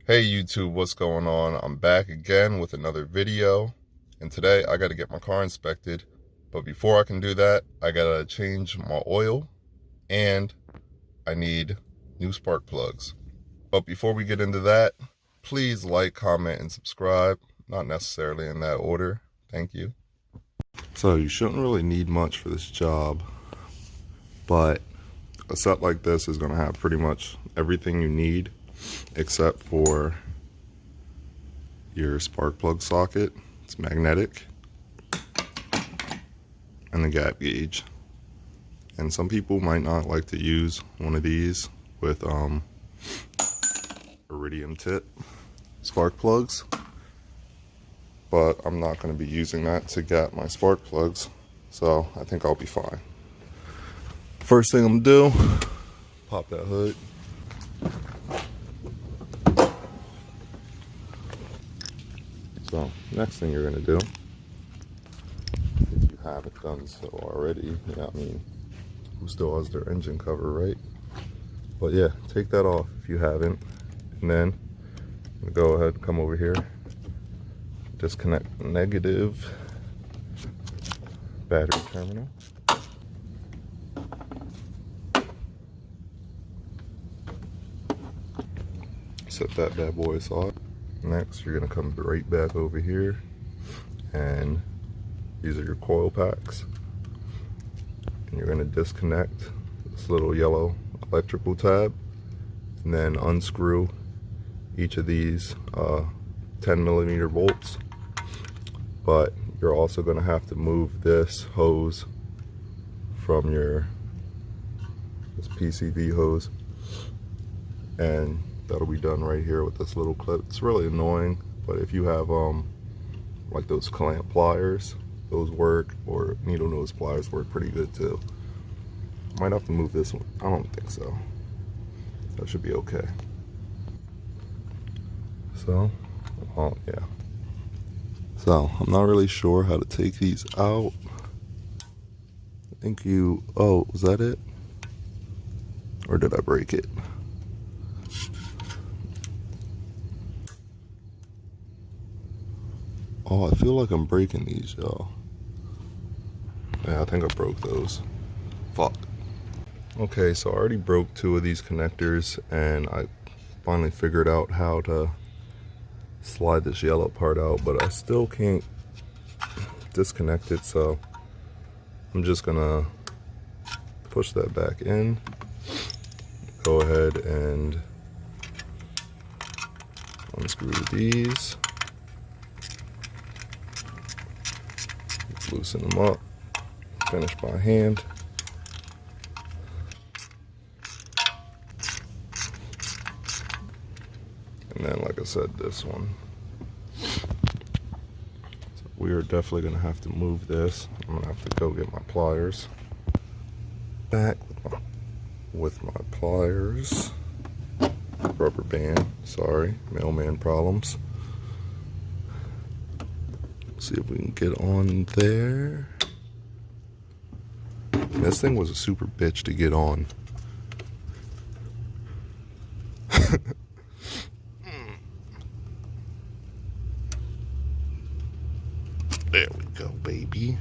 Hey YouTube, what's going on? I'm back again with another video, and today I got to get my car inspected. But before I can do that, I gotta change my oil and I need new spark plugs. But before we get into that, please like, comment, and subscribe. Not necessarily in that order. Thank you. So you shouldn't really need much for this job, but a set like this is going to have pretty much everything you need except for your spark plug socket. It's magnetic, and the gap gauge. And some people might not like to use one of these with iridium tip spark plugs, but I'm not going to be using that to gap my spark plugs, so I think I'll be fine. First thing I'm gonna do, pop that hood. So next thing you're gonna do, if you haven't done so already, yeah, I mean, who still has their engine cover, right? But yeah, take that off if you haven't, and then I'm gonna go ahead and come over here, disconnect the negative battery terminal. Set that bad boy aside. Next, you're gonna come right back over here, and these are your coil packs. And you're gonna disconnect this little yellow electrical tab, and then unscrew each of these 10mm bolts. But you're also gonna have to move this hose from this PCV hose, and that'll be done right here with this little clip. It's really annoying, but if you have like those clamp pliers, those work, or needle nose pliers work pretty good too. Might have to move this one. I don't think so. That should be okay. So, oh yeah. So, I'm not really sure how to take these out. I think oh, was that it? Or did I break it? Oh, I feel like I'm breaking these, y'all. Yeah, I think I broke those. Fuck. Okay, so I already broke 2 of these connectors, and I finally figured out how to slide this yellow part out, but I still can't disconnect it, so I'm just gonna push that back in. Go ahead and unscrew these. Loosen them up, finish by hand. And then, like I said, this one. So we are definitely gonna have to move this. I'm gonna have to go get my pliers. Back with my pliers. Rubber band, sorry, mailman problems. See if we can get on there. This thing was a super bitch to get on. There we go, baby.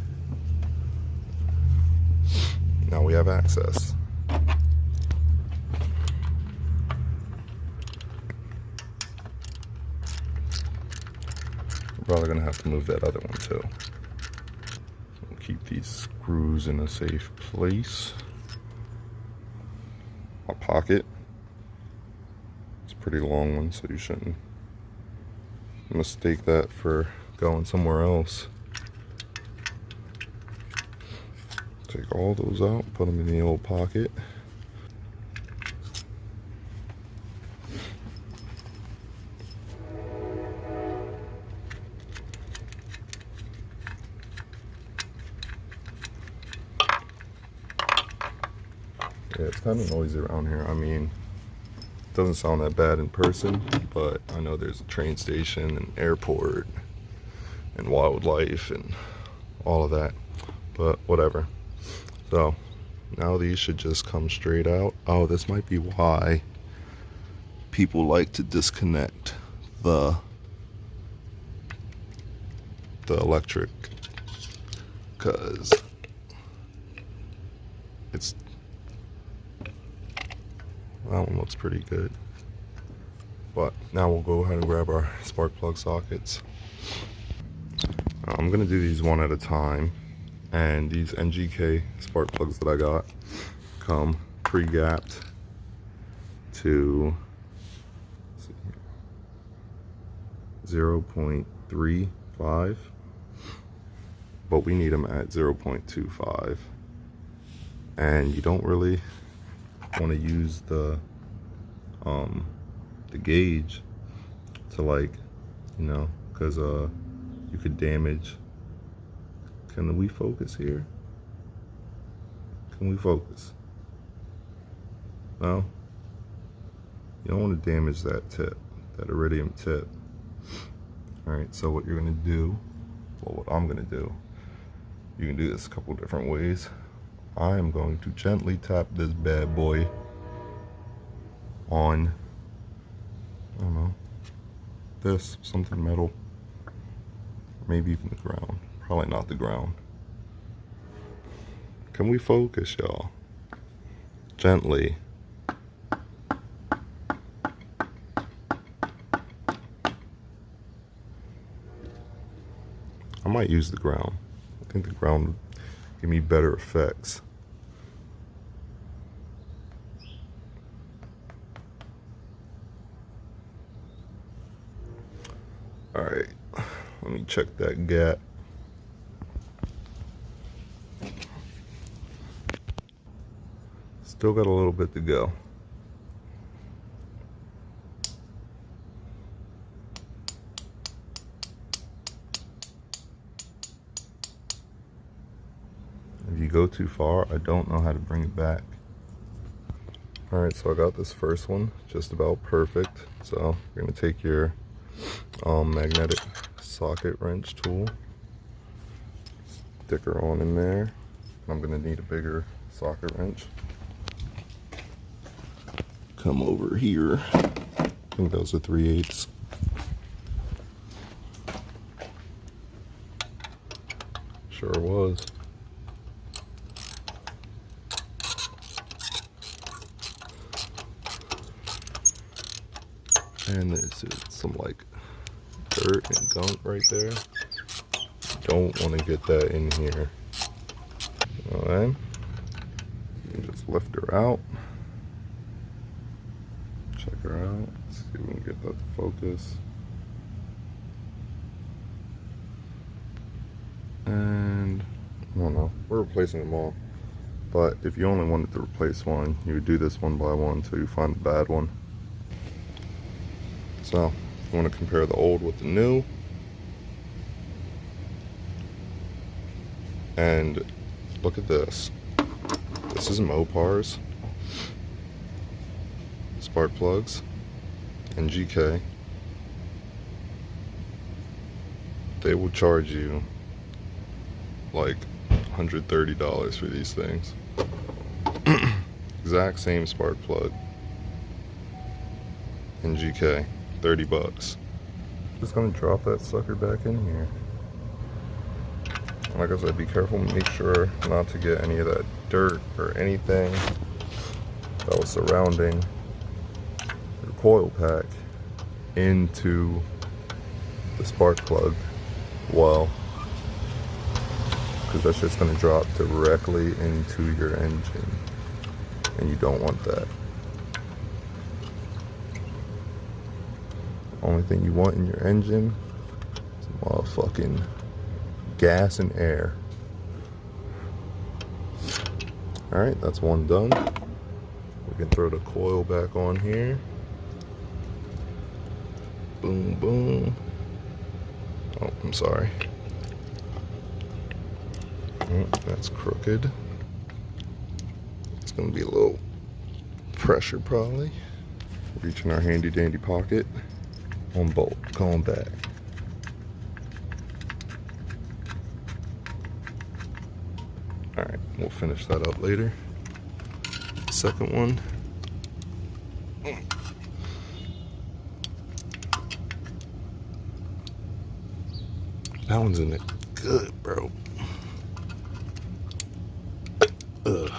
Now we have access. Probably gonna have to move that other one too. We'll keep these screws in a safe place. My pocket. It's a pretty long one, so you shouldn't mistake that for going somewhere else. Take all those out, put them in the old pocket. Yeah, it's kind of noisy around here. I mean, it doesn't sound that bad in person, but I know there's a train station and airport and wildlife and all of that, but whatever. So now these should just come straight out. Oh, this might be why people like to disconnect the electric, because it's, that one looks pretty good. But now we'll go ahead and grab our spark plug sockets. I'm gonna do these one at a time, and these NGK spark plugs that I got come pre-gapped to 0.35, but we need them at 0.25, and you don't really want to use the gauge to, like, you know, because you could damage. Can we focus here? Can we focus? No? You don't want to damage that tip, that iridium tip. Alright, so what you're going to do, well, what I'm going to do, you can do this a couple different ways. I am going to gently tap this bad boy on, I don't know, this, something metal, maybe even the ground. Probably not the ground. Can we focus, y'all? Gently. I might use the ground. I think the ground would give me better effects. Alright, let me check that gap. Still got a little bit to go. If you go too far, I don't know how to bring it back. Alright, so I got this first one just about perfect. So you're going to take your magnetic socket wrench tool, stick her on in there. I'm going to need a bigger socket wrench. Come over here. I think those are 3/8. Sure was. And there's some like dirt and gunk right there. Don't want to get that in here. Alright. You can just lift her out. Check her out. Let's see if we can get that to focus. And I don't know. We're replacing them all. But if you only wanted to replace one, you would do this one by one until you find the bad one. So, you want to compare the old with the new. And look at this. This is Mopar's spark plugs, NGK. They will charge you like $130 for these things. Exact same spark plug, NGK, 30 bucks. Just gonna drop that sucker back in here. Like I said, be careful, make sure not to get any of that dirt or anything that was surrounding your coil pack into the spark plug well, because that's just going to drop directly into your engine, and you don't want that. Only thing you want in your engine is motherfucking gas and air. Alright, that's one done. We can throw the coil back on here. Boom, boom. Oh, I'm sorry. Oh, that's crooked. It's gonna be a little pressure probably. Reach in our handy dandy pocket. One bolt going back. Alright, we'll finish that up later. Second one. That one's in it good, bro. Ugh.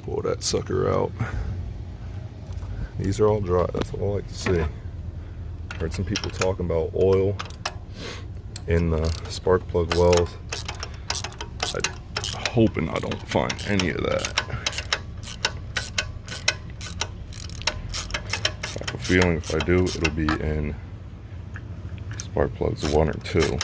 Pull that sucker out. These are all dry. That's all I like to see. Heard some people talking about oil in the spark plug wells. I'm hoping I don't find any of that. I have a feeling if I do, it'll be in spark plugs 1 or 2.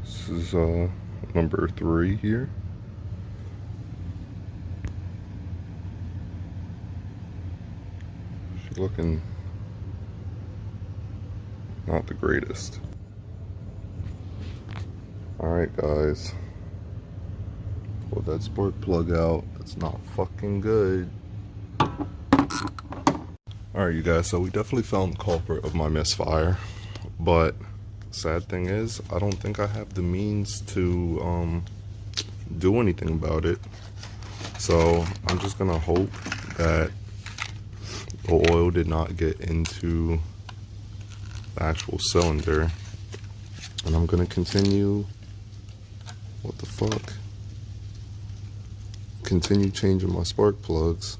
This is number 3 here. She's looking not the greatest. Alright guys, pull that spark plug out. That's not fucking good. Alright you guys, so we definitely found the culprit of my misfire, but sad thing is I don't think I have the means to do anything about it. So I'm just gonna hope that the oil did not get into the actual cylinder, and I'm gonna continue, what the fuck, continue changing my spark plugs,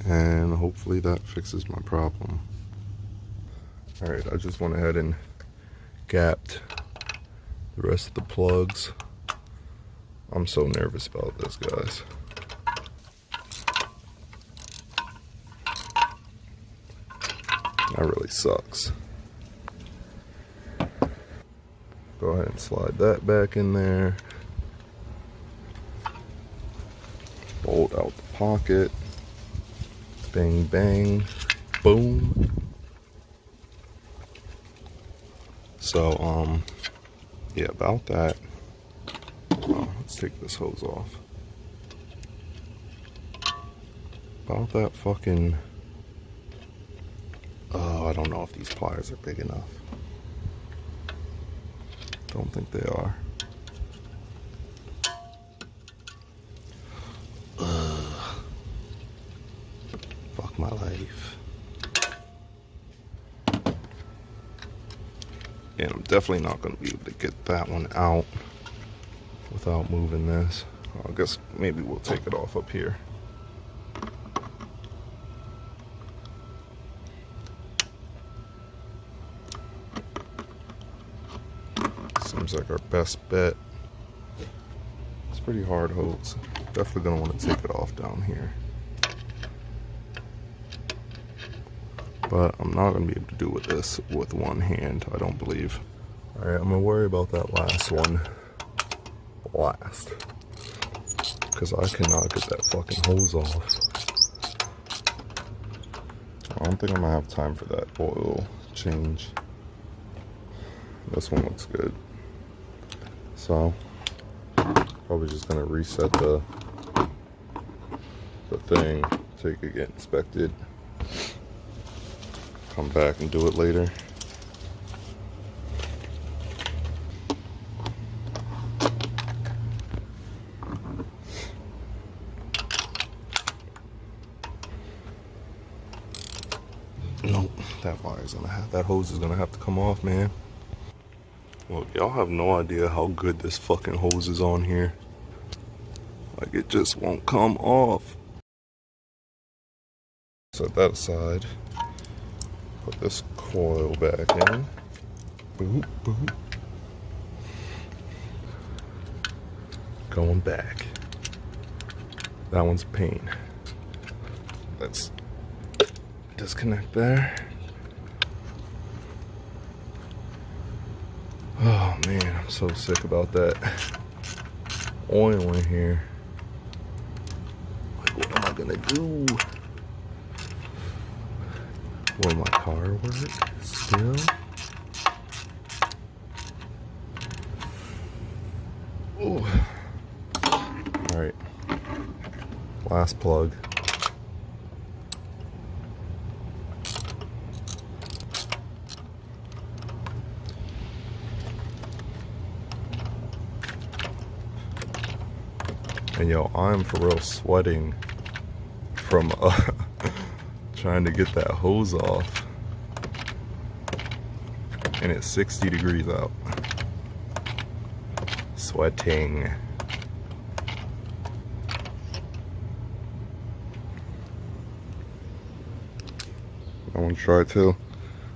and hopefully that fixes my problem. Alright, I just went ahead and gapped the rest of the plugs. I'm so nervous about this, guys. That really sucks. Go ahead and slide that back in there. Bolt out the pocket. Bang, bang, boom. So, yeah, about that. Oh, let's take this hose off. About that fucking... Oh, I don't know if these pliers are big enough. Don't think they are. Ugh. Fuck my life. And I'm definitely not going to be able to get that one out without moving this. I guess maybe we'll take it off up here. Seems like our best bet. It's pretty hard hose. Definitely going to want to take it off down here. But I'm not going to be able to do with this with one hand, I don't believe. Alright, I'm going to worry about that last one last. Because I cannot get that fucking hose off. I don't think I'm going to have time for that oil change. This one looks good. So, probably just going to reset the thing, take it, get inspected. Come back and do it later. Nope, that hose is gonna have to come off, man. Look, y'all have no idea how good this fucking hose is on here. Like, it just won't come off. Set that aside. Put this coil back in. Boop, boop. Going back. That one's a pain. Let's disconnect there. Oh man, I'm so sick about that oil in here. Like, what am I gonna do? Will my car work still? Ooh. Alright. Last plug. And yo, I'm for real sweating from trying to get that hose off. And it's 60 degrees out. Sweating. I want to try it too.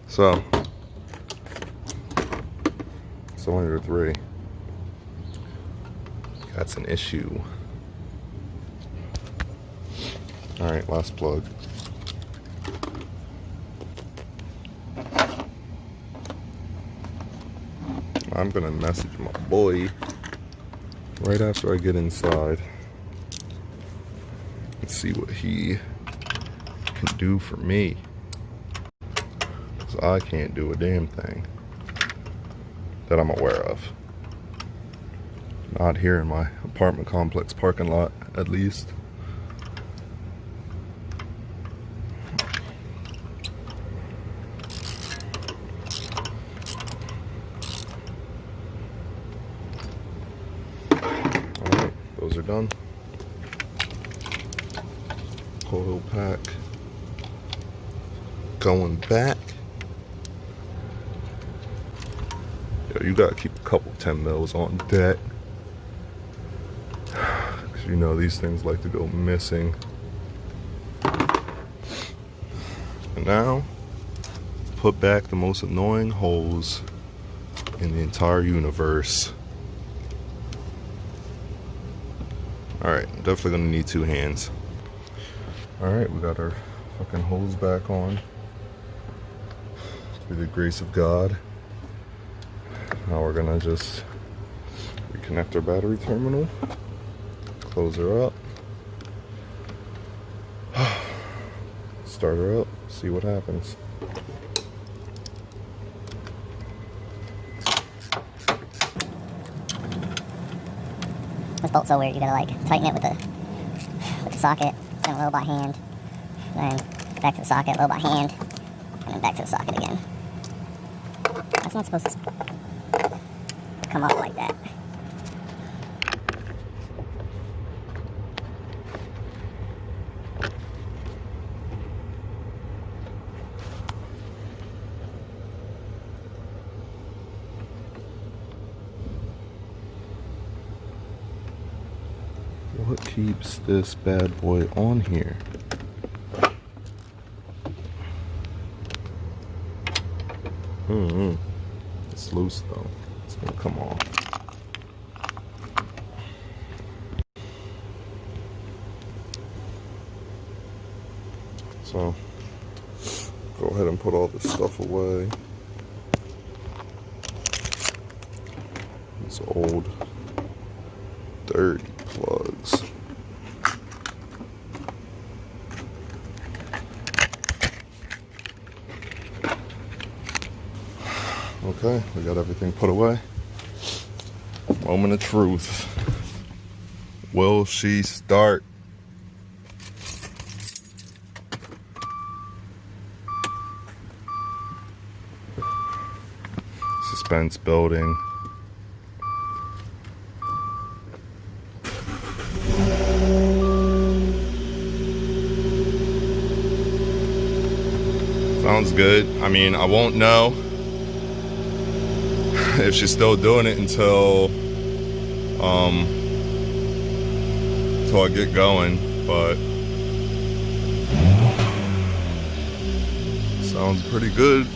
So, cylinder 3. That's an issue. Alright, last plug. I'm gonna message my boy right after I get inside and see what he can do for me. Because I can't do a damn thing that I'm aware of. Not here in my apartment complex parking lot, at least. Alright, those are done. Coil pack going back. Yo, you gotta keep a couple 10 mils on deck. Cause you know these things like to go missing. And now, put back the most annoying hose in the entire universe. Alright, definitely gonna need 2 hands. Alright, we got our fucking hose back on. Through the grace of God. Now we're gonna just reconnect our battery terminal. Close her up. Start her up, see what happens. This bolt's so weird, you gotta like tighten it with the socket, then low by hand, then back to the socket, low by hand, and then back to the socket again. That's not supposed to come up like that. What keeps this bad boy on here? It's loose though. It's gonna come off. So, go ahead and put all this stuff away. These old, dirty plugs. Okay, we got everything put away. Moment of truth. Will she start? Suspense building. Sounds good. I mean, I won't know if she's still doing it until I get going, but sounds pretty good.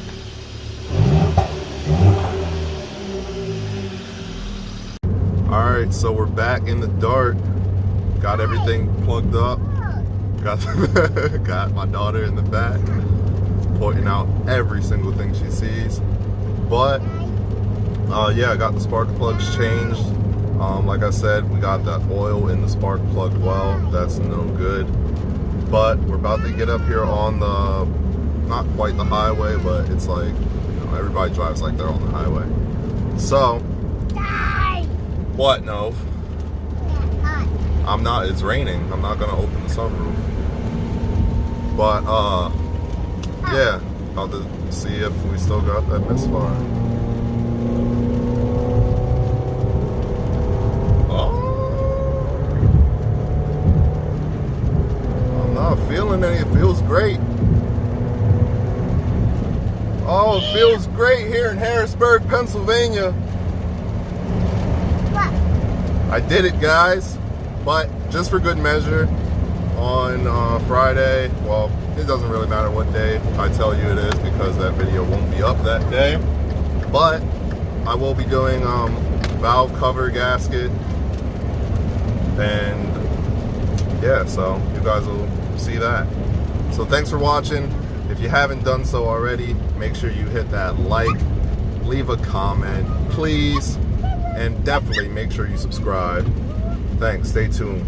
Alright, so we're back in the dark. Got everything plugged up. Got my daughter in the back, pointing out every single thing she sees. But yeah, I got the spark plugs changed. Like I said, we got that oil in the spark plug well. That's no good. But we're about to get up here on the, not quite the highway, but it's like, you know, everybody drives like they're on the highway. So, what, Nov? I'm not, it's raining. I'm not gonna open the sunroof. But, yeah, about to see if we still got that MISFIRE. great. Oh, it feels great here in Harrisburg, Pennsylvania. What? I did it, guys. But just for good measure, on Friday, well, it doesn't really matter what day I tell you it is because that video won't be up that day. But I will be doing valve cover gasket, and yeah, so you guys will see that. So thanks for watching. If you haven't done so already, make sure you hit that like, leave a comment, please, and definitely make sure you subscribe. Thanks, stay tuned.